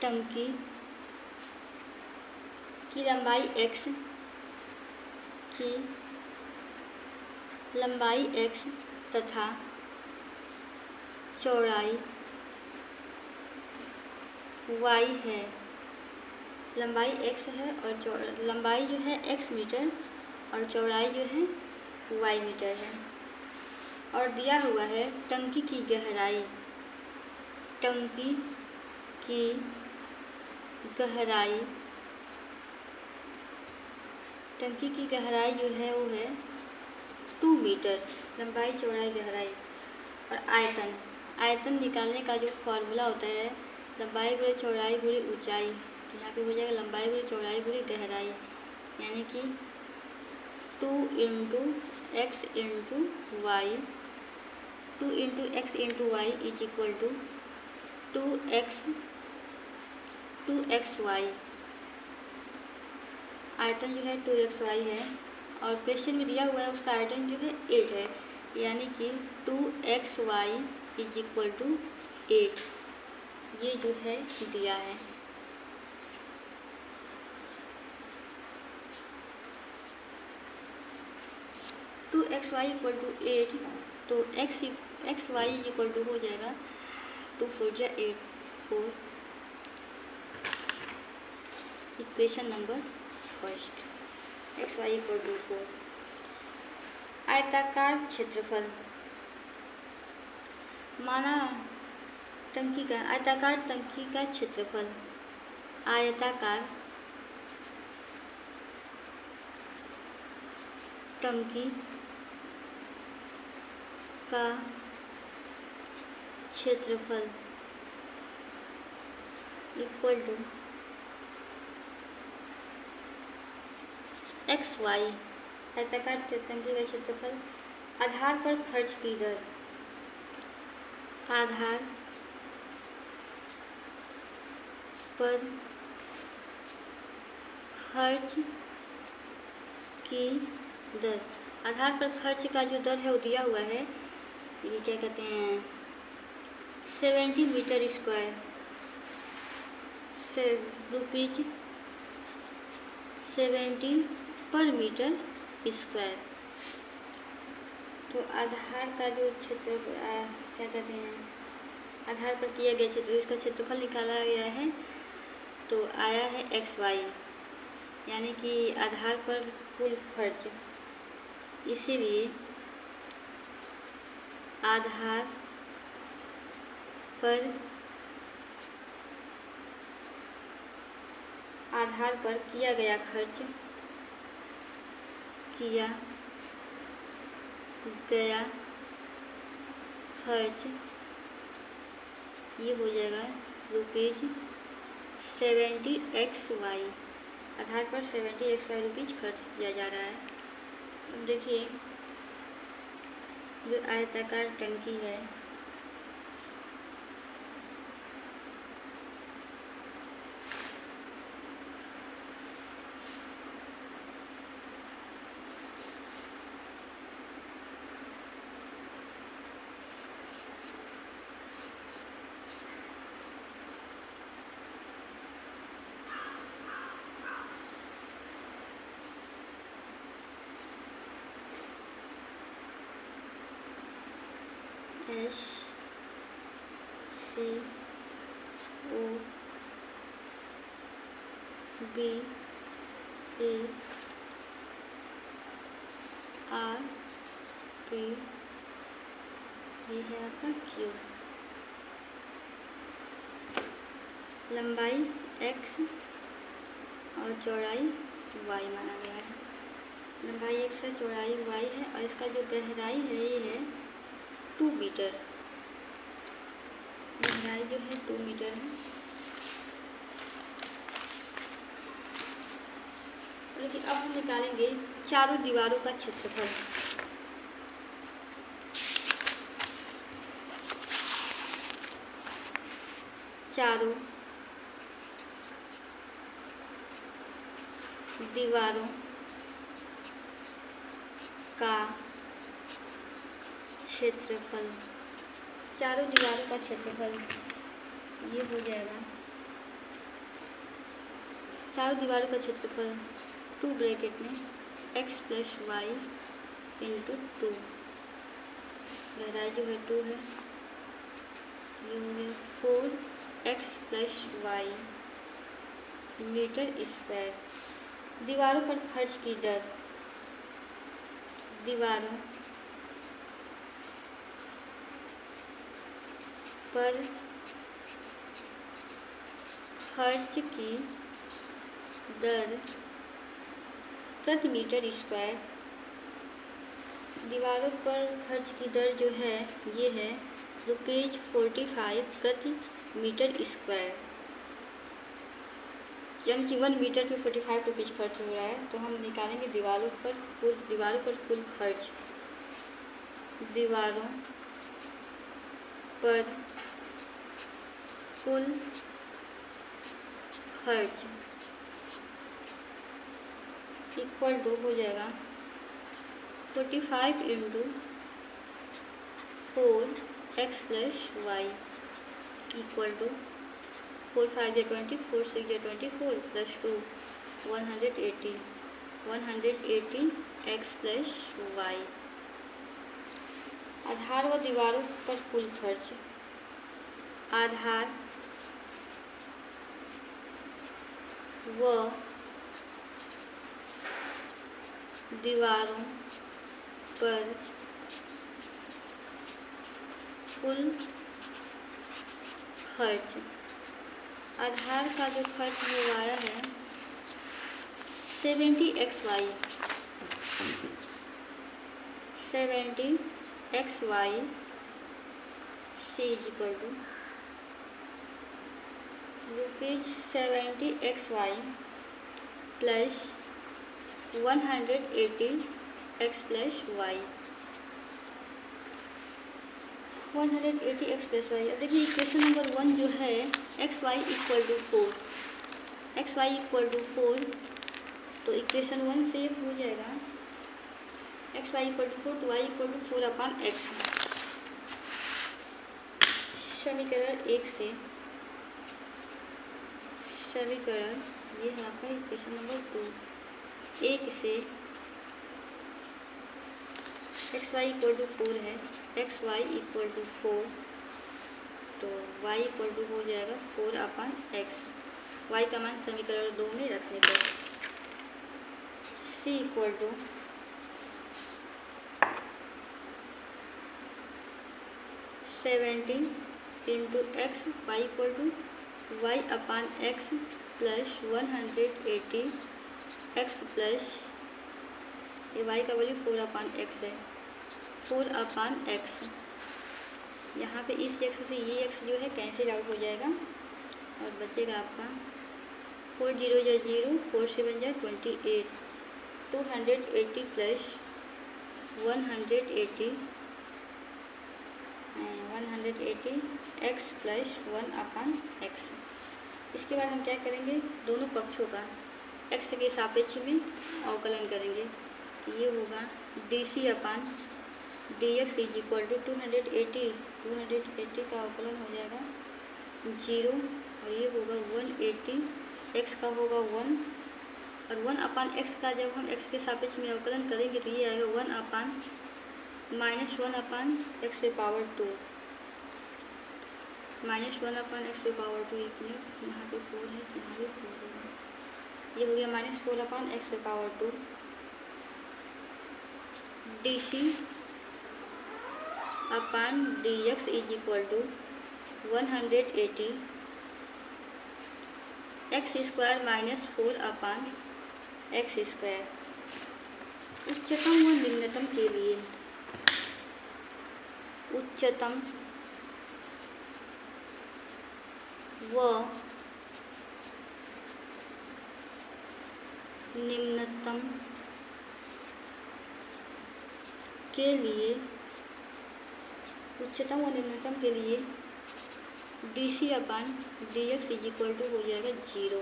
टंकी की लंबाई x तथा चौड़ाई y है। लंबाई x है और लंबाई जो है x मीटर और चौड़ाई जो है y मीटर है और दिया हुआ है टंकी की गहराई जो है वो है 2 मीटर लंबाई चौड़ाई गहराई। और आयतन निकालने का जो फॉर्मूला होता है लंबाई गुणे चौड़ाई गुणे ऊंचाई, तो यहाँ पे हो जाएगा लंबाई गुणे चौड़ाई गुणे गहराई, यानी कि 2 × x × y 2 × x × y is equal to 2xy। आयतन जो है 2xy है और क्वेश्चन में दिया हुआ है उसका आयतन जो है 8 है, यानी कि 2xy इज इक्वल टू 8, ये जो है दिया है। 2xy इक्वल टू 8, तो xy इक्वल टू हो जाएगा 2 4 जा 8 4। Equation number first, xy equal to 4। आयताकार क्षेत्रफल, माना आयताकार टंकी का क्षेत्रफल, आयताकार टंकी का क्षेत्रफल इक्वल टू xy। आयताकार टंकी का क्षेत्रफल, आधार पर खर्च की दर, आधार पर खर्च की दर, आधार पर खर्च का जो दर है वो दिया हुआ है, ये क्या कहते हैं 70 मीटर स्क्वायर से रुपीज 70 पर मीटर स्क्वायर। तो आधार का जो क्षेत्र क्या कहते हैं, आधार पर किया गया क्षेत्र, इसका क्षेत्रफल निकाला गया है, तो आया है xy, यानी कि आधार पर कुल खर्च, इसीलिए आधार पर किया गया खर्च, ये हो जाएगा रुपीज 70 xy। आधार पर 70 xy रुपीज खर्च किया जा रहा है। अब देखिए जो आयताकार टंकी है, SCOBARP, ये है आपका क्यू। लंबाई x और चौड़ाई y माना गया है। लंबाई x है, चौड़ाई y है, और इसका जो गहराई है ये है 2 मीटर। गहराई जो है 2 मीटर है। लेकिन अब हम निकालेंगे चारों दीवारों का क्षेत्रफल। चारों दीवारों का क्षेत्रफल, चारों दीवारों का क्षेत्रफल ये हो जाएगा, चारों दीवारों का क्षेत्रफल 2 ब्रैकेट में x प्लस वाई इंटू 2, गहराई जो है 2 है, ये हो गया 4x plus Y metre square. दीवारों पर खर्च की दर, दीवारों पर खर्च की दर प्रति मीटर स्क्वायर। दीवारों पर खर्च की दर जो है ये है रुपीज 45 प्रति मीटर स्क्वायर, यानी कि 1 मीटर पे 45 रुपीज़ खर्च हो रहा है। तो हम निकालेंगे दीवारों पर कुल खर्च। दीवारों पर कुल खर्च इक्वल टू हो जाएगा 45 into 4x plus y equal to 4 5 या 20, 4 6 या 24 प्लस 2 180 x प्लस वाई। आधार व दीवारों पर कुल खर्च, आधार व दीवारों पर कुल खर्च। आधार का जो खर्च वो आया है 70xy, 70xy C is equal to ₹70xy plus 180x plus y, 180x plus y. अब देखिए इक्वेशन नंबर 1 जो है xy equal to 4, xy equal to 4, तो इक्वेशन 1 से हो जाएगा xy इक्वल टू 4 तो y equal to 4 upon x। समीकरण 1 से, समीकरण ये है आपका इक्वेशन नंबर 2, 1 से xy इक्वल टू 4 है, xy इक्वल टू 4 तो y इक्वल टू हो जाएगा 4 अपॉन x, y का मान समीकरण 2 में रखने पर c equal to 70 into x, y equal to y upon x plus 180 x plus ये y का वैल्यू 4 अपॉन x है, 4 अपॉन x। यहाँ पे इस x से ये x जो है कैंसिल आउट हो जाएगा और बचेगा आपका 4 0 या 0, 4 7 या 28, 280 plus 180 x plus 1 upon x। इसके बाद हम क्या करेंगे, दोनों पक्षों का x के सापेक्ष में अवकलन करेंगे। ये होगा dc upon dx is equal to 280 का अवकलन हो जाएगा 0 और ये होगा 180, x का होगा 1 और 1 अपॉन x का जब हम x के सापेक्ष में अवकलन करेंगे तो ये आएगा 1 अपॉन माइनस 1 अपॉन x पे पावर 2, माइनस 1 अपॉन x पे पावर 2। एक मिनट, यहाँ पे 4 है, यहाँ भी 4 होगा, ये हो गया माइनस 4 अपॉन x पे power 2 dc upon dx is equal to 180 x square minus 4 upon x square. उच्चतम व निम्नतम के लिए, उच्चतम व निम्नतम के लिए, उच्चतम व निम्नतम के लिए dc upon dx is equal to हो जाएगा 0,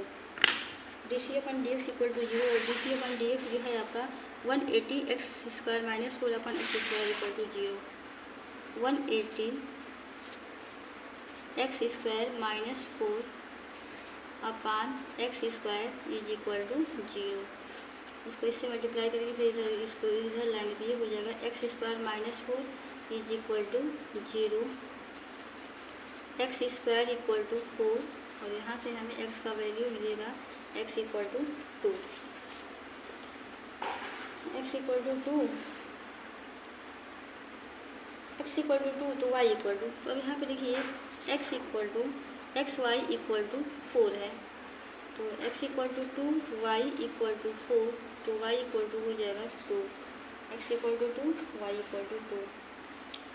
dc upon dx equal to 0 और dc अपॉन dx जो है आपका 180 x square minus 4 upon x square equal to 0, 180 x square minus 4 upon x square is equal to 0। इसको इससे multiply करेंगे फिर इसको इधर लाएंगे तो ये हो जाएगा x square minus 4 is equal to 0, x square equal to 4 और यहाँ से हमें x का वैल्यू मिलेगा x equal to 2, x equal to 2, x equal to 2 तो y इक्वल टू, तो अब यहाँ पे देखिए x equal to xy equal to 4 है तो x equal to 2, y equal to 4 तो y इक्वल टू हो जाएगा 2, x equal to 2, y equal to 2।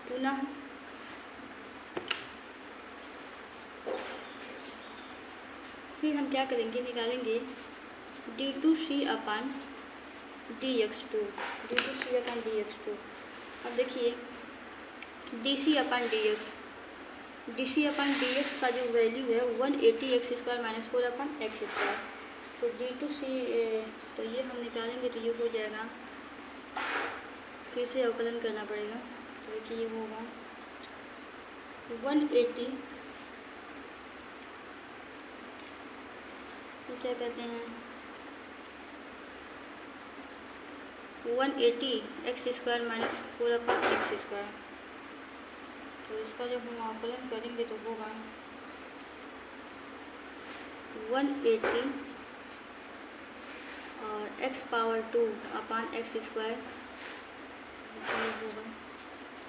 पुनः फिर हम क्या करेंगे, निकालेंगे d2c upon dx2, d2c upon dx2। अब देखिए dc upon dc upon dx का जो वैल्यू है 180 x square minus 4 upon x square, तो d2c तो ये हम निकालेंगे तो ये हो जाएगा, फिर से अवकलन करना पड़ेगा। तो देखिए ये होगा 180, तो क्या कहते हैं 180 x square minus 4 upon x square तो इसका जब हम आकलन करेंगे तो होगा 180 और x पावर 2 अपान एक्स स्क्वायर होगा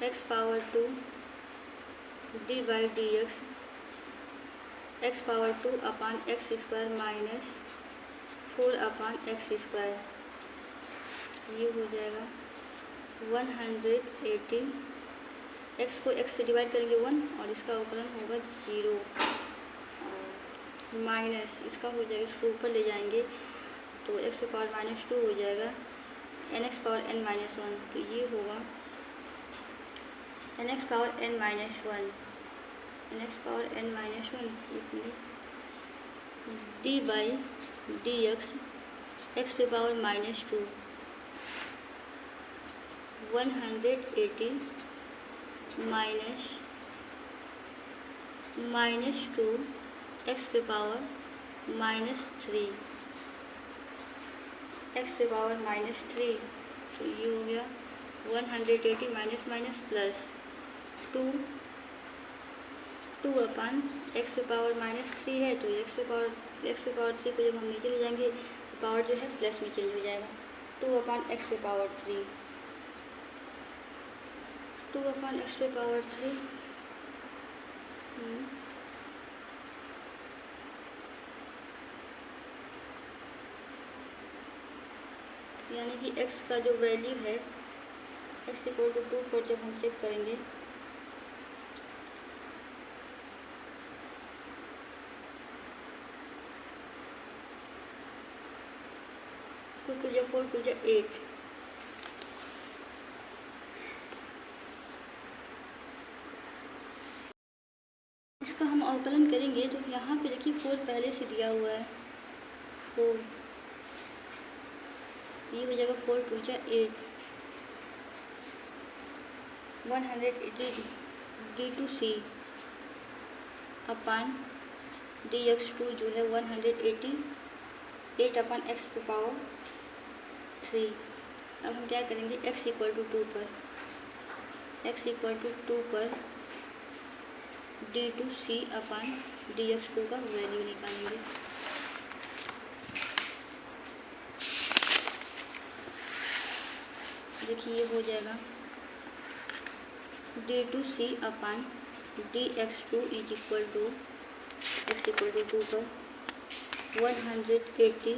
x power 2 D by D x power 2 upon x square minus 4 upon x square, ये हो जाएगा 180। x को x से डिवाइड करेंगे 1 और इसका अवकलन होगा 0 माइनस इसका हो जाएगा, इसको ऊपर ले जाएंगे तो x पे पावर -2 हो जाएगा nx पावर n-1, तो ये होगा nx power n-1 D by D x पे पावर -2 180 माइनस 2 एक्स पे पावर -3 एक्स पे पावर -3, तो ये हो गया 180 माइनस माइनस प्लस 2 अपान एक्स पे पावर -3 है, तो एक्स पे पावर 3 को जब हम नीचे ले जाएंगे तो पावर जो है प्लस में चेंज हो जाएगा, 2 अपान एक्स पे पावर 3 2 अपान एक्स पे पावर 3 यानी कि x का जो वैल्यू है x इक्वल टू 2 पर जब हम चेक करेंगे टू 2 जा 4 2 जा 8, इसका हम अवकलन करेंगे तो यहाँ पे देखिए 4 पहले से दिया हुआ है 4, ये हो जाएगा 4 2 जा 8 180 d2c अपान dx2 जो है 180 8 अपान एक्स पे पावर 3। अब हम क्या करेंगे x इक्वल टू 2 पर d2c अपान dx2 का वैल्यू निकालेंगे। देखिए ये हो जाएगा d2c upon dx2 is equal to x equal to 2 पर 180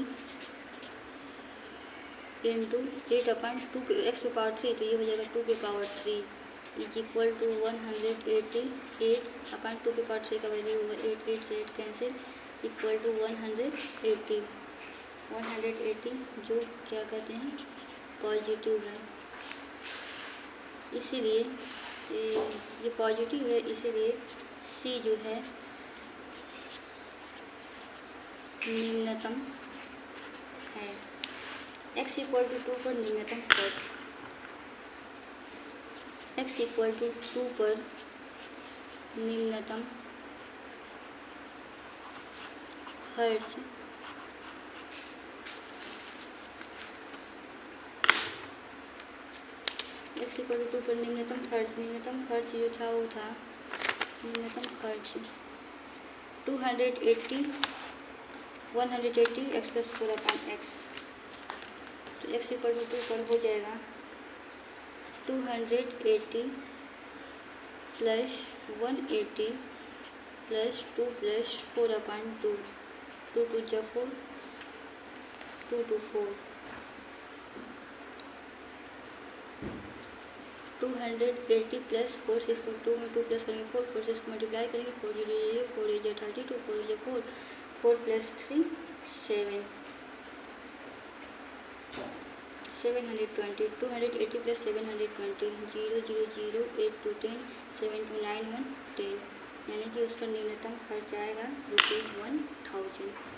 इंटू 8 अपान 2 एक्स पे पावर 3, तो ये हो जाएगा 2 पे power 3 is equal to 180 8 upon 2 पे पावर 3 का वैल्यू होगा 8 8 से 8 कैंसिल इक्वल टू 180 जो क्या कहते हैं पॉजिटिव है, इसीलिए ये पॉजिटिव है, इसीलिए सी जो है निम्नतम है। x इक्वल टू 2 पर निम्नतम खर्च, x इक्वल टू 2 पर निम्नतम खर्च x इक्वल टू 2 पर निम्नतम खर्च जो था वो था निम्नतम खर्च 180 एक्स प्लस 4 अपान एक्स, तो x इक्वल टू 2 पर हो जाएगा 280 प्लस 180 प्लस 2 प्लस 4 अपान 2 2 2 जा 4 2 2 4 280 प्लस 4 से इसको 2 में 2 प्लस करेंगे 4 4 से इसको मल्टीप्लाई करेंगे 4 0 4 8 32 4 4 4 प्लस 3 7 720 280 प्लस 720 0 0 0 8 2 10 7 2 9 1 10, यानी कि उसका न्यूनतम खर्च आएगा ₹1000।